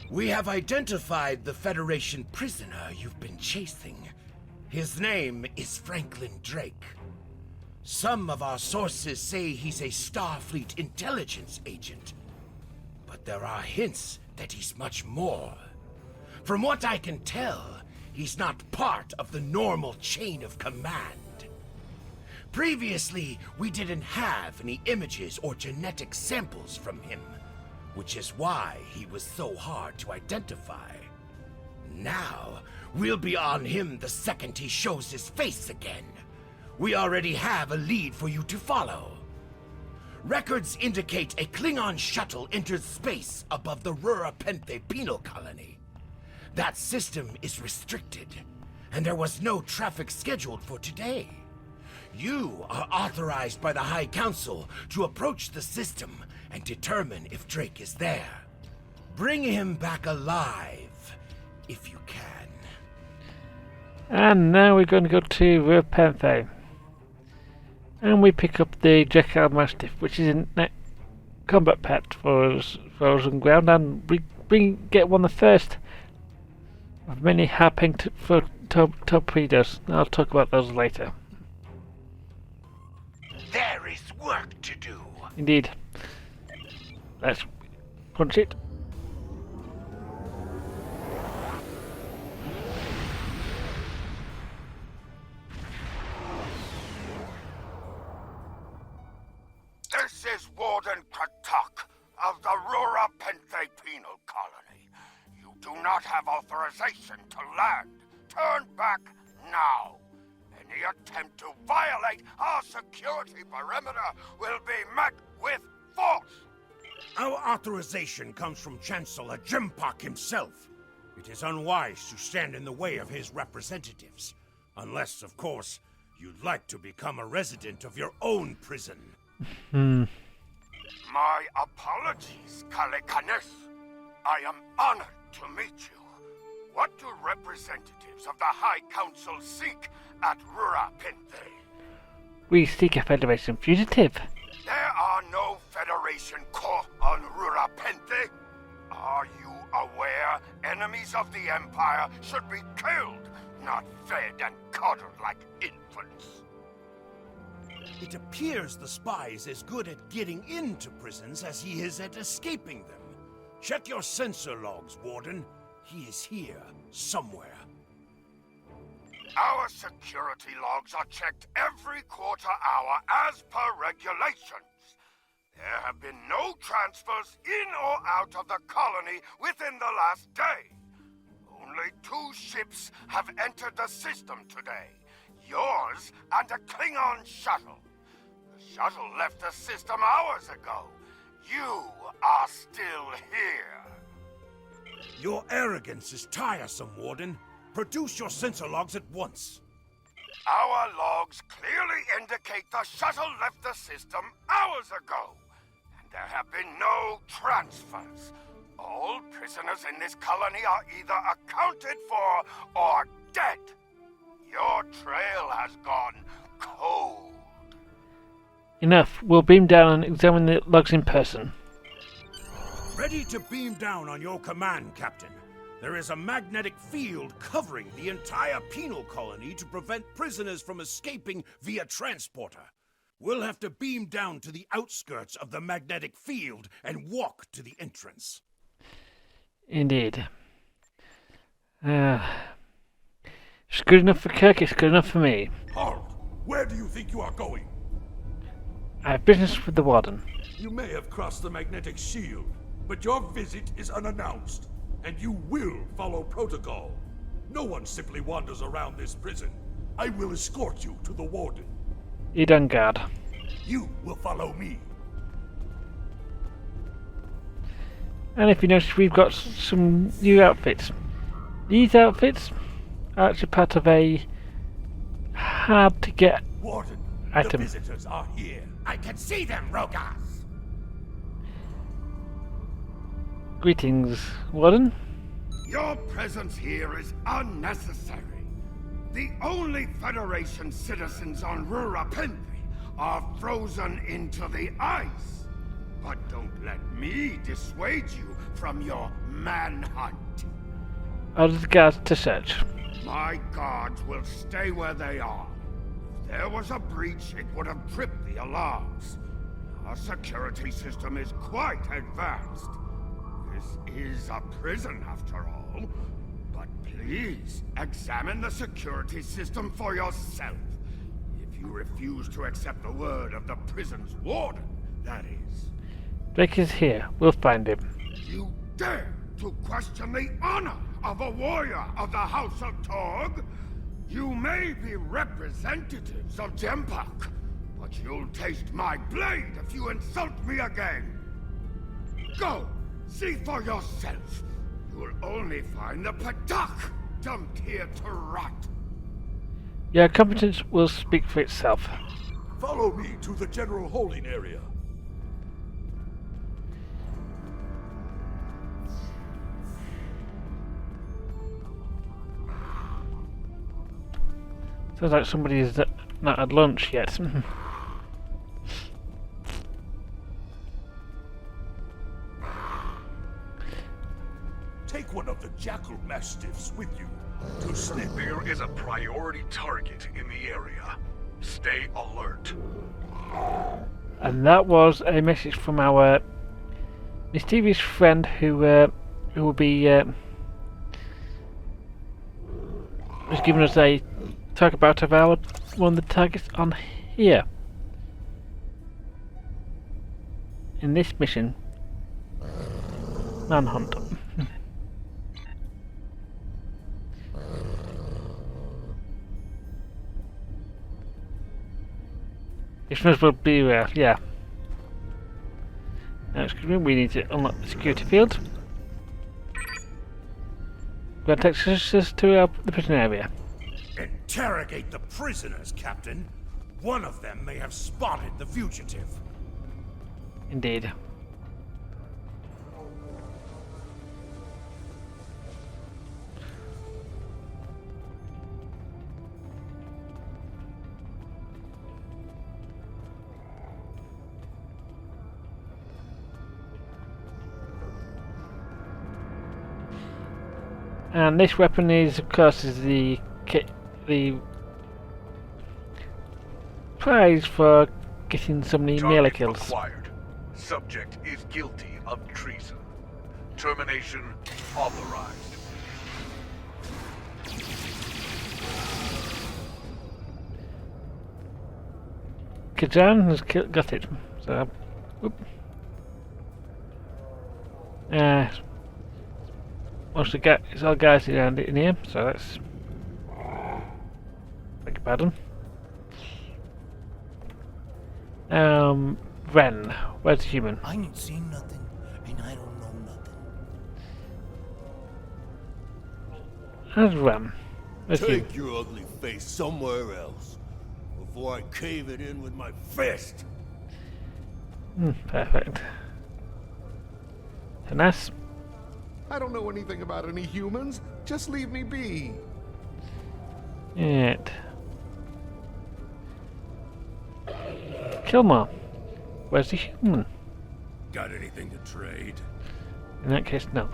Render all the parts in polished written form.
We have identified the Federation prisoner you've been chasing. His name is Franklin Drake. Some of our sources say he's a Starfleet intelligence agent, but there are hints that he's much more. From what I can tell, he's not part of the normal chain of command. Previously, we didn't have any images or genetic samples from him, which is why he was so hard to identify. Now, we'll be on him the second he shows his face again. We already have a lead for you to follow. Records indicate a Klingon shuttle entered space above the Rura Penthe penal colony. That system is restricted, and there was no traffic scheduled for today. You are authorized by the High Council to approach the system and determine if Drake is there. Bring him back alive, if you can. And now we're going to go to Rura Penthe. And we pick up the Jekyll Mastiff, which is a combat pet for us on ground, and we get one of the first of many harping torpedoes. I'll talk about those later. There is work to do. Indeed. Let's punch it. This is Warden Kratok of the Rura Penthe penal colony. You do not have authorization to land. Turn back now. Any attempt to violate our security perimeter will be met with force. Our authorization comes from Chancellor Jimpak himself. It is unwise to stand in the way of his representatives. Unless, of course, you'd like to become a resident of your own prison. My apologies, Kalekanes. I am honored to meet you. What do representatives of the High Council seek at Rura Penthe? We seek a Federation fugitive. There are no Federation corps on Rura Penthe. Are you aware enemies of the Empire should be killed, not fed and coddled like infants? It appears the spy is as good at getting into prisons as he is at escaping them. Check your sensor logs, Warden. He is here, somewhere. Our security logs are checked every quarter hour as per regulations. There have been no transfers in or out of the colony within the last day. Only 2 ships have entered the system today. Yours and a Klingon shuttle. The shuttle left the system hours ago. You are still here. Your arrogance is tiresome, Warden. Produce your sensor logs at once. Our logs clearly indicate the shuttle left the system hours ago. And there have been no transfers. All prisoners in this colony are either accounted for or dead. Your trail has gone cold. Enough. We'll beam down and examine the logs in person. Ready to beam down on your command, Captain. There is a magnetic field covering the entire penal colony to prevent prisoners from escaping via transporter. We'll have to beam down to the outskirts of the magnetic field and walk to the entrance. Indeed. It's good enough for Kirk, it's good enough for me. Halt! Where do you think you are going? I have business with the Warden. You may have crossed the magnetic shield, but your visit is unannounced, and you will follow protocol. No one simply wanders around this prison. I will escort you to the Warden. You done guard. You will follow me. And if you notice, we've got some new outfits. These outfits are actually part of a hard to get Warden, item. the visitors are here. I can see them, Rogas! Greetings, Warden. Your presence here is unnecessary. The only Federation citizens on Rura Penthe are frozen into the ice. But don't let me dissuade you from your Manhunt. Order the guards to search. My guards will stay where they are. If there was a breach, it would have tripped the alarms. Our security system is quite advanced. This is a prison, after all. But please, examine the security system for yourself. If you refuse to accept the word of the prison's warden, that is. Drake is here. We'll find him. You dare to question the honor of a warrior of the House of Torg? You may be representatives of Jempak, but you'll taste my blade if you insult me again. Go, see for yourself. You'll only find the Patak dumped here to rot. Your competence will speak for itself. Follow me to the general holding area. Sounds like somebody's not had lunch yet. Take one of the jackal mastiffs with you to snip. There is a priority target in the area. Stay alert. And that was a message from our mischievous friend who will be was giving us a talk about our one of the targets on here in this mission. Manhunt. This must well be yeah. Now, excuse me, we need to unlock the security field. That takes us to the prison area. Interrogate the prisoners, Captain. One of them may have spotted the fugitive. Indeed. And this weapon is, of course, the prize for getting so many melee Target kills. acquired. Subject is guilty of treason. Termination authorized. Kajan has got it. So, whoop. Most of the it's all guys around it in here, so that's. Beg your pardon. Ren, where's the human? I ain't seen nothing, and I don't know nothing. How's Ren? Where's you? Take your ugly face somewhere else before I cave it in with my fist. Perfect. Tanas? I don't know anything about any humans. Just leave me be. Right. Kilmore, where's the human? Got anything to trade? In that case, no.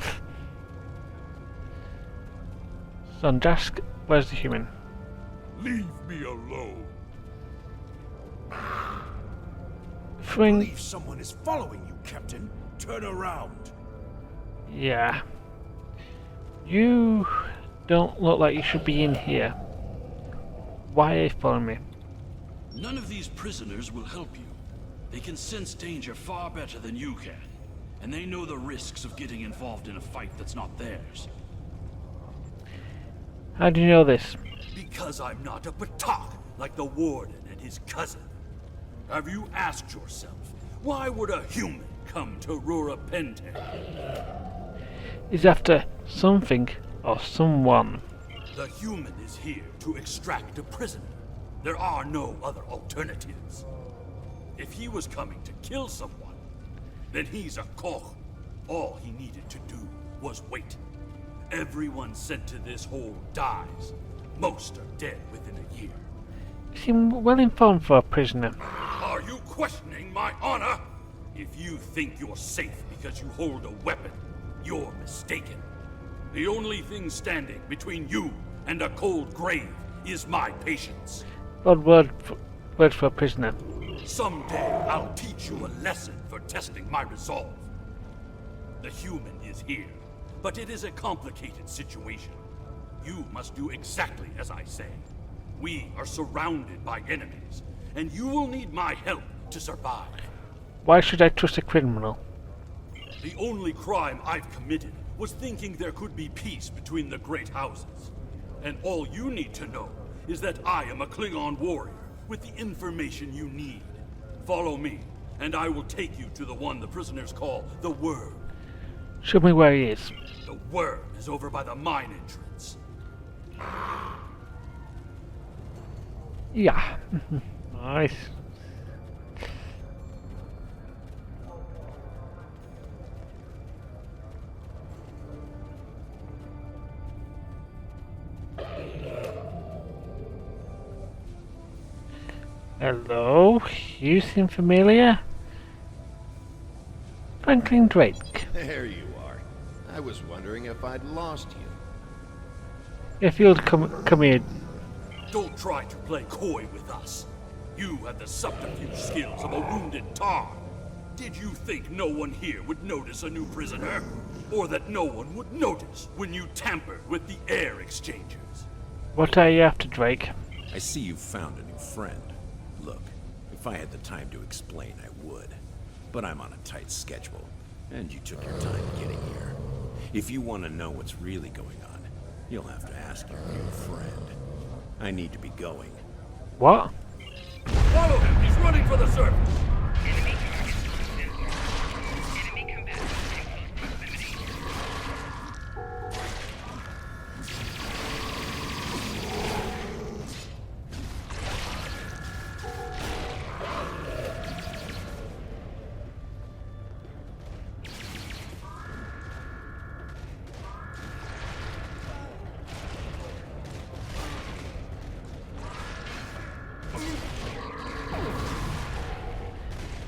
Sonjask, where's the human? Leave me alone. I Fring. believe someone is following you, Captain. Turn around. Yeah. You don't look like you should be in here. Why are you following me? None of these prisoners will help you. They can sense danger far better than you can. And they know the risks of getting involved in a fight that's not theirs. How do you know this? Because I'm not a Batak like the Warden and his cousin. Have you asked yourself, why would a human come to Rura Penthe? He's after something or someone. The human is here to extract a prisoner. There are no other alternatives. If he was coming to kill someone, then he's a Koch. All he needed to do was wait. Everyone sent to this hole dies. Most are dead within a year. You seem well informed for a prisoner. Are you questioning my honor? If you think you're safe because you hold a weapon, You're mistaken. The only thing standing between you and a cold grave is my patience. One word for a prisoner. Someday I'll teach you a lesson for testing my resolve. The human is here, but it is a complicated situation. You must do exactly as I say. We are surrounded by enemies, and you will need my help to survive. Why should I trust a criminal? The only crime I've committed was thinking there could be peace between the great houses. And all you need to know is that I am a Klingon warrior with the information you need. Follow me, and I will take you to the one the prisoners call the Worm. Show me where he is. The Worm is over by the mine entrance. Yeah. Nice. Hello, you seem familiar? Franklin Drake. There you are. I was wondering if I'd lost you. If you'll come here. Don't try to play coy with us. You have the subterfuge skills of a wounded tar. Did you think no one here would notice a new prisoner? Or that no one would notice when you tampered with the air exchangers? What are you after, Drake? I see you've found a new friend. Look, if I had the time to explain, I would. But I'm on a tight schedule, and you took your time getting here. If you want to know what's really going on, you'll have to ask your new friend. I need to be going. What? Follow him! He's running for the surface! Enemy target sensor. Enemy combatants in close proximity.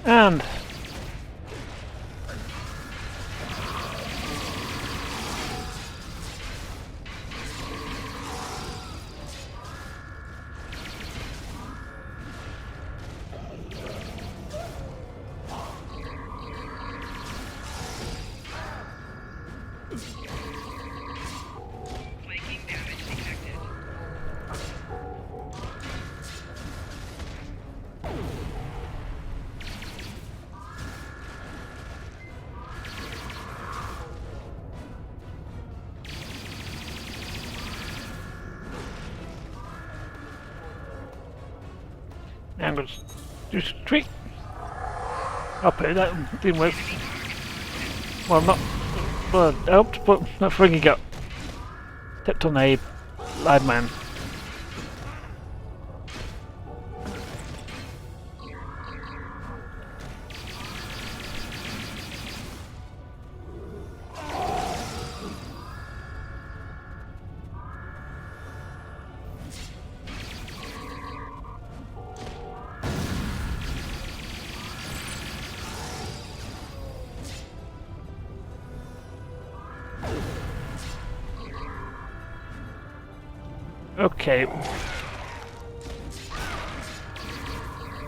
And Flanking damage detected. I'm going to do some trick. Okay, that didn't work. Well, not. Well, it helped, but that's where you got. Stepped on a live man. Okay.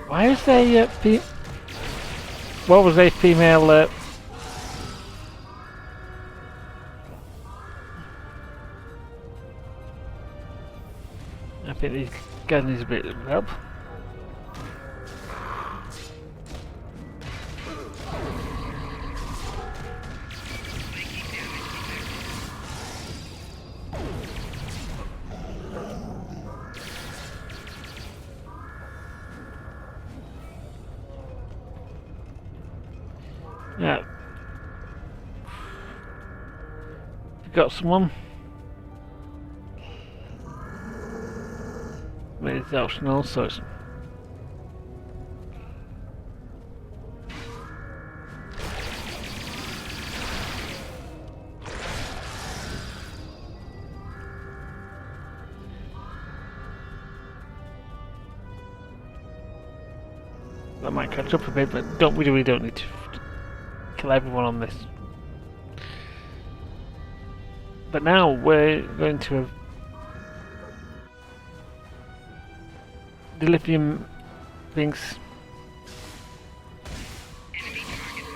Why is there what was a female I think these guys need a bit of help. Yeah. You got someone? But it's optional, so it's... That might catch up a bit, but we really don't need to kill everyone on this. But now we're going to the lithium things. Enemy targets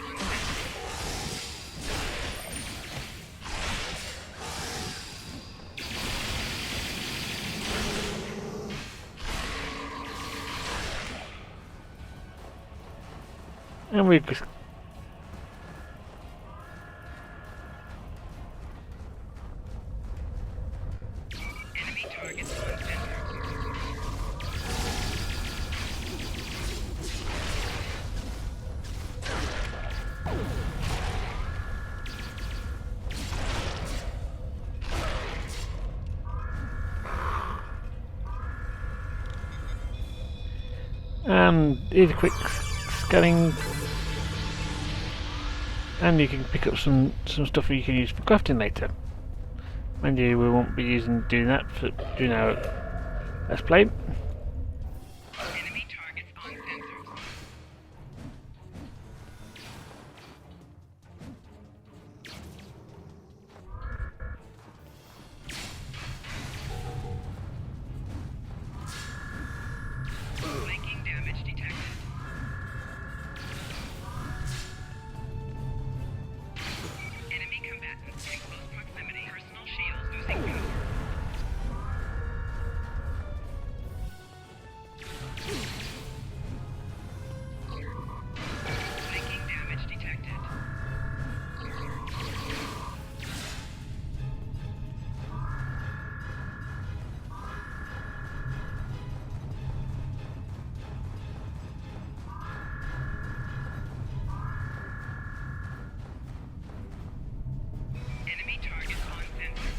on And we've just enemy targets on center. and here's a quick scanning, and you can pick up some stuff you can use for crafting later. Mind you, we won't be doing that for during our let's play. Enemy targets on sensors. Flanking damage detected. Enemy combatants in close proximity. Personal shields losing power. Flanking damage detected. Enemy targets on sensor.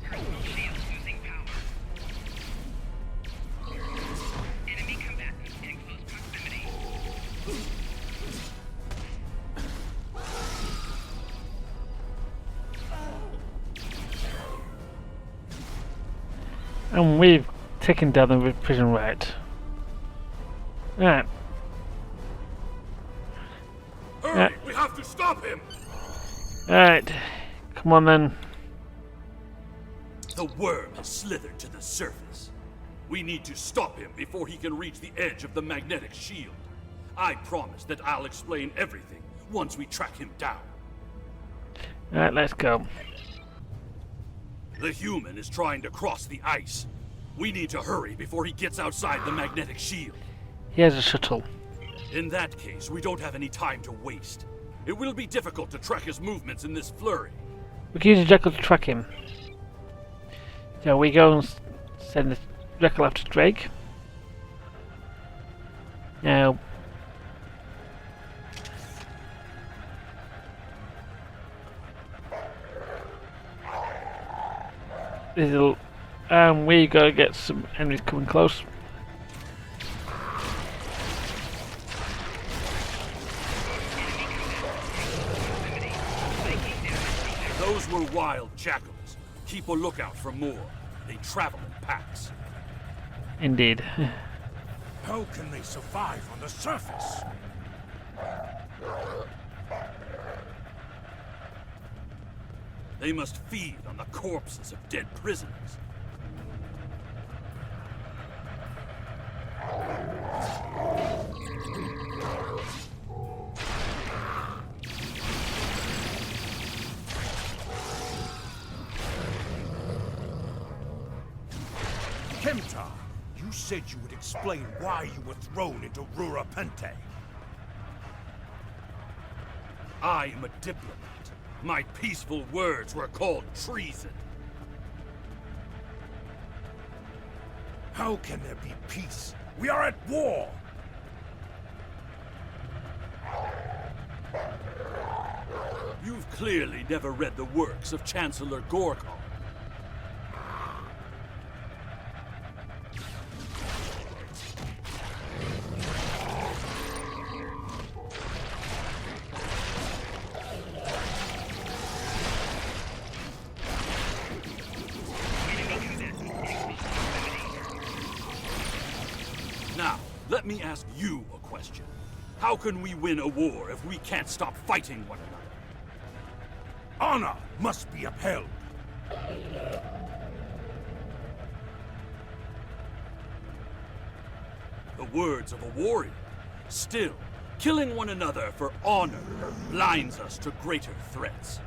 Personal shields losing power. Enemy combatants in close proximity. And we've taken down the prison riot. Right. Hurry! We have to stop him! Right. Come on then. The worm has slithered to the surface. We need to stop him before he can reach the edge of the magnetic shield. I promise that I'll explain everything once we track him down. Right, let's go. The human is trying to cross the ice. We need to hurry before he gets outside the magnetic shield. He has a shuttle. In that case, we don't have any time to waste. It will be difficult to track his movements in this flurry. We can use a Jekyll to track him. So we go and send the Jekyll after Drake. Now, we gotta get some enemies coming close. Those were wild jackals. Keep a lookout for more. They travel in packs. Indeed. How can they survive on the surface? They must feed on the corpses of dead prisoners. Kemtar, you said you would explain why you were thrown into Rura Penthe. I am a diplomat. My peaceful words were called treason. How can there be peace? We are at war! You've clearly never read the works of Chancellor Gorkon. Now, let me ask you a question. How can we win a war if we can't stop fighting one another? Honor must be upheld. The words of a warrior. Still, killing one another for honor blinds us to greater threats.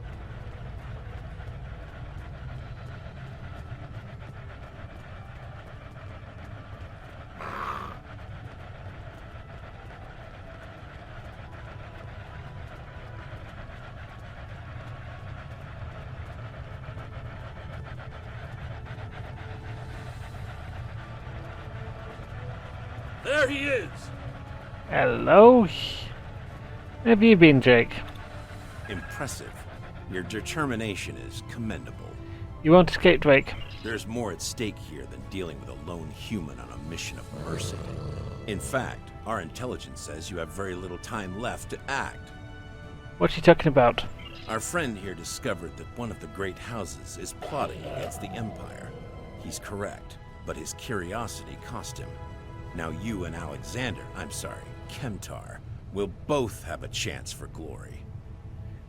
There he is! Hello? Where have you been, Jake? Impressive. Your determination is commendable. You won't escape, Drake. There's more at stake here than dealing with a lone human on a mission of mercy. In fact, our intelligence says you have very little time left to act. What's he talking about? Our friend here discovered that one of the great houses is plotting against the Empire. He's correct, but his curiosity cost him. Now you and Kemtar, will both have a chance for glory.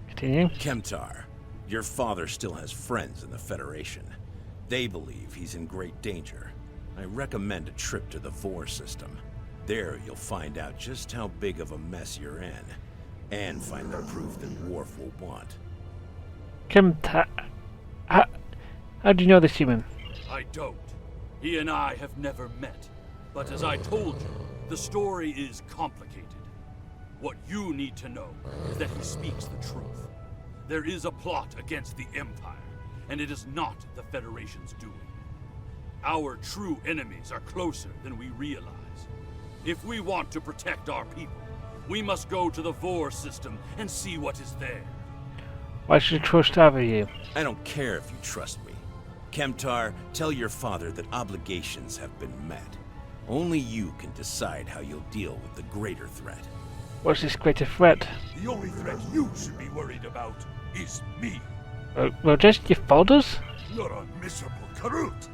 Continue. Kemtar, your father still has friends in the Federation. They believe he's in great danger. I recommend a trip to the Vor system. There you'll find out just how big of a mess you're in, and find the proof that Worf will want. How do you know this human? I don't. He and I have never met. But as I told you, the story is complicated. What you need to know is that he speaks the truth. There is a plot against the Empire, and it is not the Federation's doing. Our true enemies are closer than we realize. If we want to protect our people, we must go to the Vor system and see what is there. Why should I trust either of you? I don't care if you trust me. Kemtar, tell your father that obligations have been met. Only you can decide how you'll deal with the greater threat. What's this greater threat? The only threat you should be worried about is me. Well, just your fathers? You're a miserable Karut.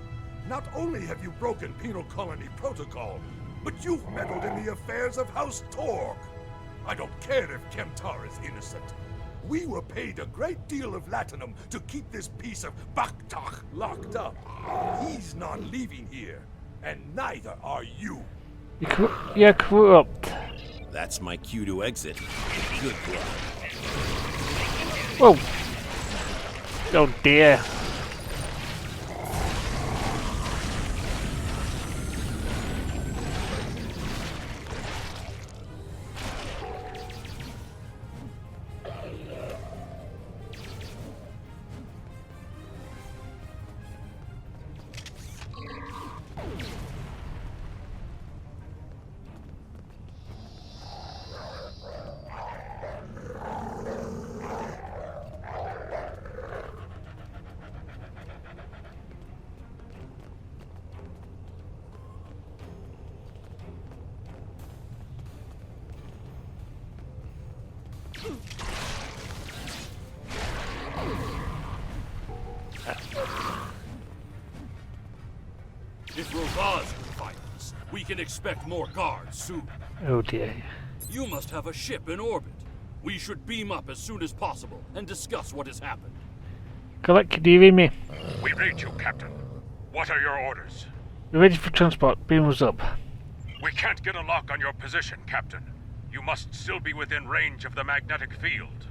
Not only have you broken penal colony protocol, but you've meddled in the affairs of House Torg. I don't care if Kemtar is innocent. We were paid a great deal of latinum to keep this piece of Baktak locked up. He's not leaving here, and neither are you. You're corrupt. That's my cue to exit. Good luck. Whoa. Oh dear. If Rovaz can fight us, we can expect more guards soon. Oh dear. You must have a ship in orbit. We should beam up as soon as possible and discuss what has happened. Collect, can you read me? We read you, Captain. What are your orders? We're ready for transport. Beam us up. We can't get a lock on your position, Captain. You must still be within range of the magnetic field.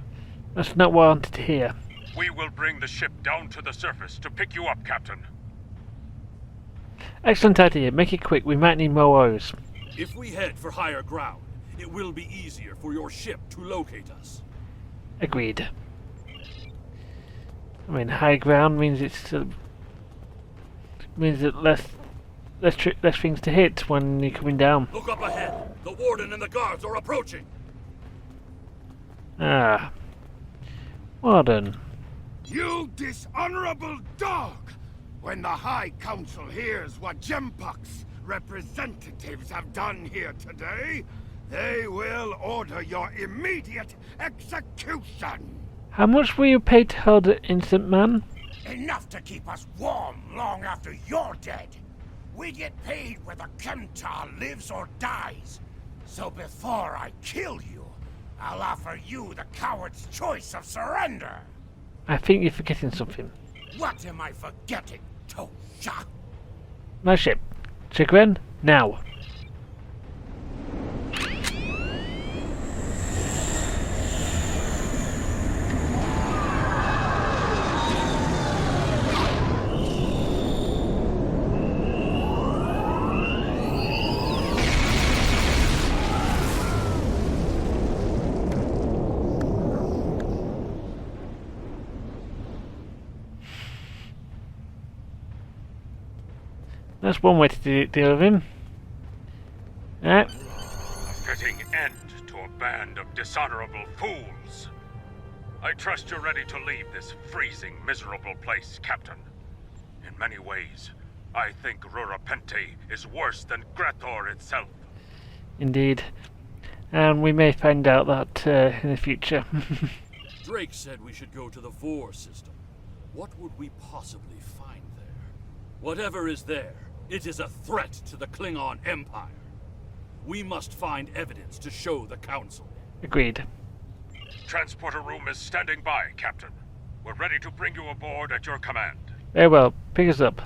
That's not what I wanted to hear. We will bring the ship down to the surface to pick you up, Captain. Excellent idea. Make it quick. We might need more oars. If we head for higher ground, it will be easier for your ship to locate us. Agreed. I mean, high ground means means that less things to hit when you're coming down. Look up ahead. The warden and the guards are approaching. Ah. Well done. You dishonorable dog! When the High Council hears what Jempok's representatives have done here today, they will order your immediate execution! How much were you paid to hold the Instant Man? Enough to keep us warm long after you're dead. We get paid whether Kemtar lives or dies. So before I kill you, I'll offer you the coward's choice of surrender. I think you're forgetting something. What am I forgetting, Tosha? My ship. Chagrin, now. That's one way to deal with him. A fitting end to a band of dishonorable fools. I trust you're ready to leave this freezing, miserable place, Captain. In many ways, I think Rura Penthe is worse than Gretor itself. Indeed. And we may find out that in the future. Drake said we should go to the Vor system. What would we possibly find there? Whatever is there, it is a threat to the Klingon Empire. We must find evidence to show the Council. Agreed. Transporter room is standing by, Captain. We're ready to bring you aboard at your command. Very well. Pick us up.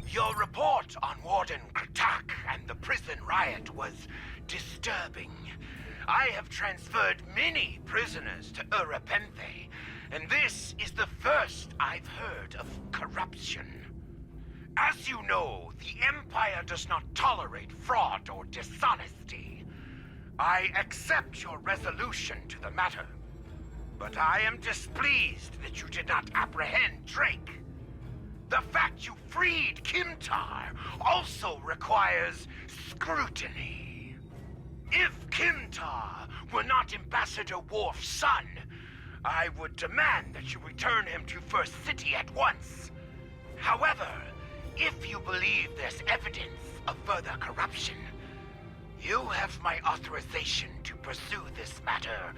Your report on Warden Kratak and the prison riot was disturbing. I have transferred many prisoners to Rura Penthe, and this is the first I've heard of corruption. As you know, the Empire does not tolerate fraud or dishonesty. I accept your resolution to the matter, but I am displeased that you did not apprehend Drake. The fact you freed Kimtar also requires scrutiny. If Kimtar were not Ambassador Worf's son, I would demand that you return him to First City at once. However, if you believe there's evidence of further corruption, you have my authorization to pursue this matter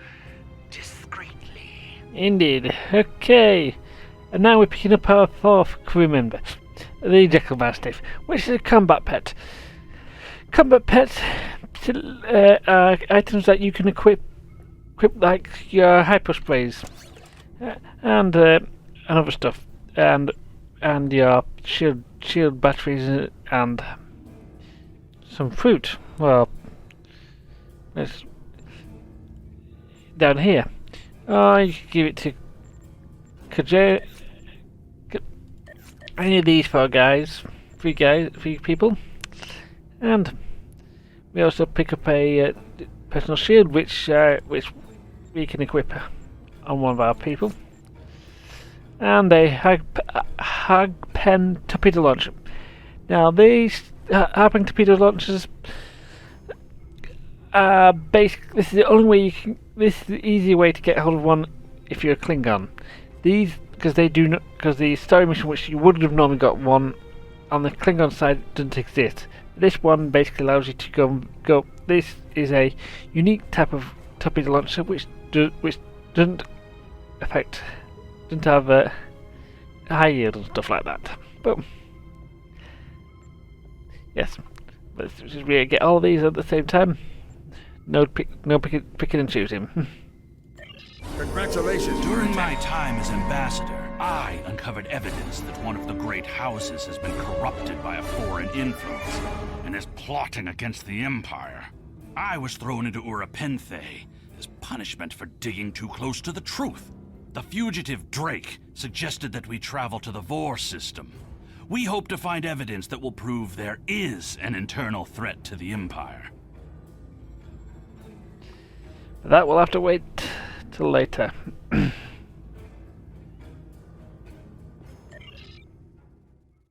discreetly. Indeed. Okay. And now we're picking up our fourth crew member, the Jekyll Mastiff, which is a combat pet. Combat pets are items that you can equip like your hyper sprays and other stuff, and your shield batteries and some fruit. Well, it's down here. You can give it to Kaja. Any of these three people, and we also pick up a personal shield, which we can equip on one of our people, and a hag pen torpedo launcher. Now these hag torpedo launchers are basic. This is the only way you can. This is the easy way to get hold of one if you're a Klingon. These, because they do not, because the story mission which you would have normally got one on the Klingon side doesn't exist. This one basically allows you to go. This is a unique type of torpedo launcher which doesn't have high yield and stuff like that. But yes, let's just really get all of these at the same time. No picking and choosing. Congratulations. During my time as ambassador, I uncovered evidence that one of the great houses has been corrupted by a foreign influence and is plotting against the Empire. I was thrown into Rura Penthe as punishment for digging too close to the truth. The fugitive Drake suggested that we travel to the Vor system. We hope to find evidence that will prove there is an internal threat to the Empire. That will have to wait till later.